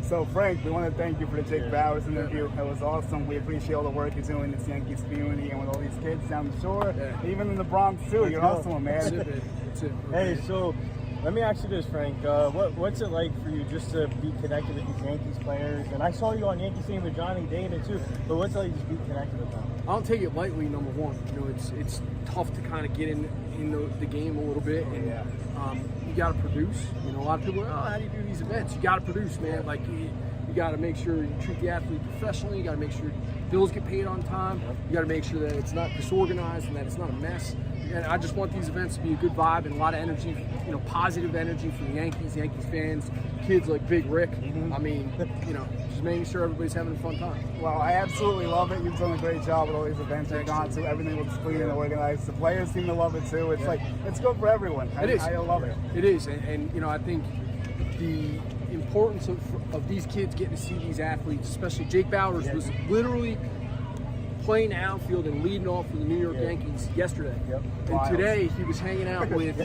So, Frank, we want to thank you for the Jake Bauers interview. It was awesome. We appreciate all the work you're doing in this Yankees community and with all these kids down the shore, even in the Bronx, too. You're awesome, man. That's it. Hey, so let me ask you this, Frank. What's it like for you just to be connected with these Yankees players? And I saw you on Yankee Stadium with Johnny Dana, too. But what's it like to be connected with them? I don't take it lightly, number one. You know, it's tough to kind of get in the game a little bit. And you got to produce. You know, a lot of people are, how do you do these events? You got to produce, man. Like, you got to make sure you treat the athlete professionally. You got to make sure bills get paid on time. You got to make sure that it's not disorganized and that it's not a mess. And I just want these events to be a good vibe and a lot of energy, you know, positive energy for the Yankees fans, kids like Big Rick. I mean, you know, just making sure everybody's having a fun time. Well, I absolutely love it. You've done a great job with all these events you've gone to. Everything looks clean and organized. The players seem to love it too. It's like, it's good for everyone. I love it. It is. And, you know, I think the importance of these kids getting to see these athletes, especially Jake Bauers was literally playing outfield and leading off for the New York Yankees yesterday. And today he was hanging out with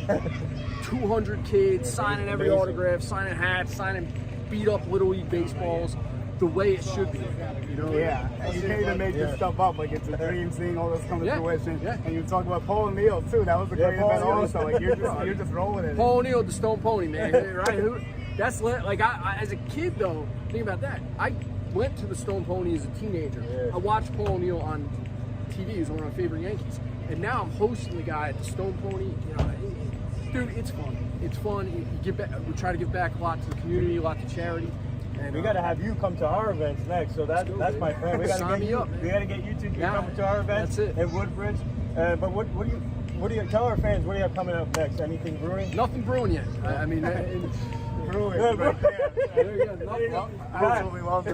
200 kids, signing every autograph, signing hats, signing beat up Little League baseballs the way it should be. You know? And you can't even make this stuff up. Like, it's a dream seeing all this come to fruition. And you talk about Paul O'Neill too. That was a great event also. Like, you're just rolling it. Paul O'Neill, the Stone Pony, man. Right? That's like I as a kid though. Think about that. I went to the Stone Pony as a teenager. I watched Paul O'Neill on TV. He was one of my favorite Yankees. And now I'm hosting the guy at the Stone Pony. You know, dude, it's fun. It's fun. You give back, we try to give back a lot to the community, a lot to charity. And we got to have you come to our events next. So that's my friend. We got to get you up. We got to get you two to come to our events at Woodbridge. But what do you tell our fans? What do you have coming up next? Anything brewing? Nothing brewing yet. I mean. Brewing right there. I absolutely love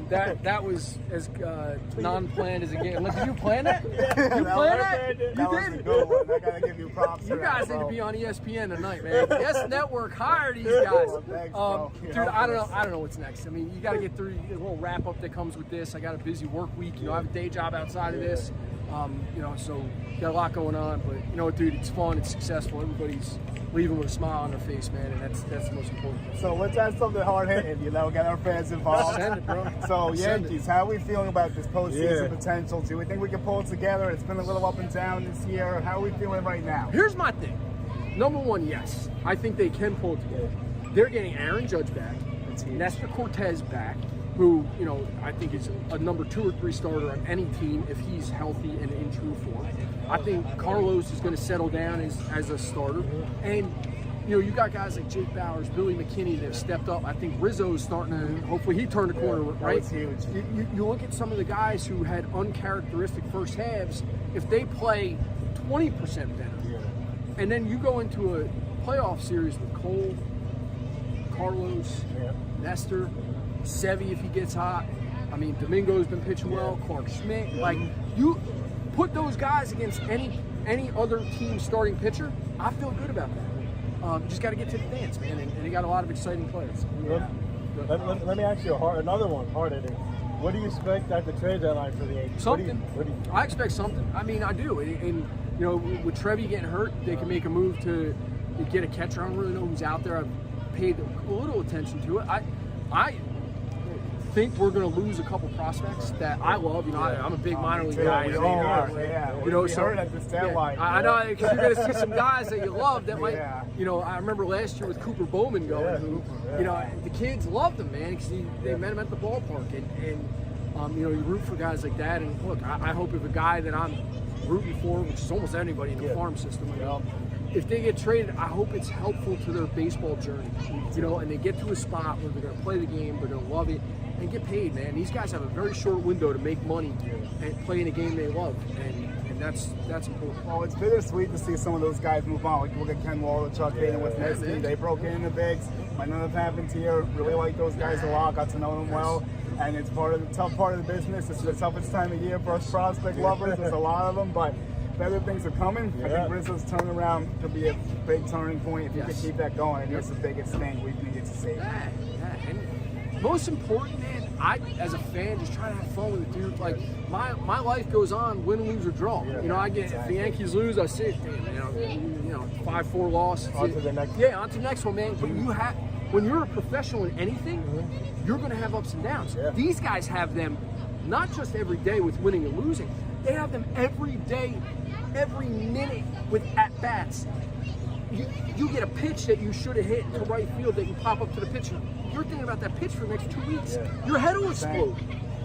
that. That was as non-planned as it gets. Did you plan that? You planned that? That was a good one. I gotta give you props. You guys need to be on ESPN tonight, man. Yes Network, hire these guys. Dude, I don't know what's next. I mean, you got to get through a little wrap up that comes with this. I got a busy work week. You know, I have a day job outside of this. You know, so got a lot going on. But you know what, dude? It's fun. It's successful. Everybody's leaving with a smile on their face, man, and that's the most important thing. So let's add something hard hitting, you know, get our fans involved. Send it, bro. So Yankees, how are we feeling about this postseason potential? Do we think we can pull it together? It's been a little up and down this year. How are we feeling right now? Here's my thing. Number one, yes, I think they can pull it together. They're getting Aaron Judge back, Nestor Cortez back, who, you know, I think is a number 2 or 3 starter on any team if he's healthy and in true form. I think Carlos is going to settle down as a starter. And, you know, you got guys like Jake Bauers, Billy McKinney that have stepped up. I think Rizzo's starting to, hopefully he turned the corner, right? That was huge. You look at some of the guys who had uncharacteristic first halves, if they play 20% better, and then you go into a playoff series with Cole, Carlos, Nestor, Sevy if he gets hot. I mean, Domingo's been pitching well. Clark Schmidt. Like, you put those guys against any other team starting pitcher, I feel good about that. Just got to get to the dance, man, and they got a lot of exciting players. Let me ask you another one, hard-hitting. What do you expect at the trade deadline for the Yankees? Something. I expect something. I mean, I do. And you know, with Trevi getting hurt, they can make a move to get a catcher. I don't really know who's out there. I've paid a little attention to it. I think we're going to lose a couple prospects that I love. You know, I'm a big minor league guy. You know, so at this deadline. I know, because you're going to see some guys that you love that might. You know, I remember last year with Cooper Bowman going, who, you know, the kids loved him, man, because they met him at the ballpark, and you know, you root for guys like that. And look, I hope if a guy that I'm rooting for, which is almost anybody in the farm system, you know, if they get traded, I hope it's helpful to their baseball journey, you know, and they get to a spot where they're going to play the game, they're going to love it, and get paid, man. These guys have a very short window to make money and play in a game they love, and that's important. Well, it's bittersweet to see some of those guys move on. Like, look at Ken Waller, Chuck Hayden with Nesby. They broke in the bigs. Might not have happened here. Really like those guys a lot. Got to know them well. And it's part of the tough part of the business. It's the toughest time of year for us prospect lovers. There's a lot of them, but better things are coming. I think Rizzo's turnaround could be a big turning point if you could keep that going. And that's the biggest thing we can get to see. And most important, man, I, as a fan, just try to have fun with it, dude. Like, my life goes on, win, lose, or draw. You know, I get, if the Yankees lose, I say, damn, you know, 5-4 loss. On to the next. Yeah, on to the next one, man. But you have, when you're a professional in anything, you're going to have ups and downs. Yeah. These guys have them not just every day with winning and losing. They have them every day, every minute with at-bats. You get a pitch that you should have hit to right field that you pop up to the pitcher. You're thinking about that pitch for the next 2 weeks. Yeah. Your head will explode.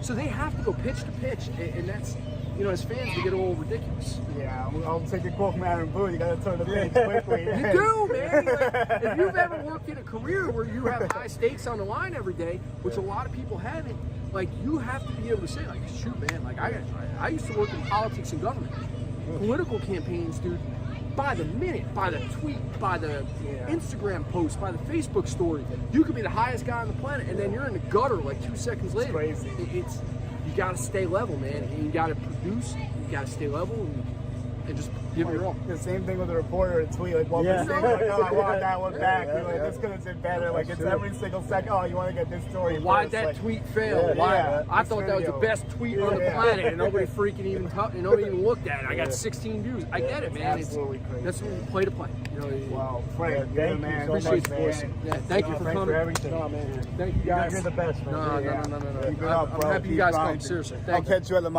So they have to go pitch to pitch, and that's, you know, as fans, we get a little ridiculous. Yeah, I'll take a quote from Aaron Boone. You got to turn the page quickly. You do, man. Like, if you've ever worked in a career where you have high stakes on the line every day, which a lot of people haven't, like, you have to be able to say, like, shoot, man, like, I used to work in politics and government. Political campaigns, dude, by the minute, by the tweet, by the Instagram post, by the Facebook story, you could be the highest guy on the planet, and then you're in the gutter like 2 seconds later. Crazy. It's you got to stay level, man. And you got to produce. You got to stay level and just give it your all. The same thing with a reporter, a tweet, like, well, like, oh, I want that one back. You're like, this could have been better. Like, it's every single second, oh, you want to get this story. Why'd first. that like, tweet fail? I thought that was the best tweet on the planet, and nobody freaking nobody even looked at it. I got 16 views. I get it, man. Absolutely crazy. That's what we play to play. You know, Wow, Frank, thank man. you so appreciate much, you, boys. man. Yeah, thank you for Thanks coming. for everything. No, man. Thank you guys. You're the best, man. No. Keep it up, I'm bro. happy you Keep guys grinding. come. Seriously. I'll Thank you. catch you at the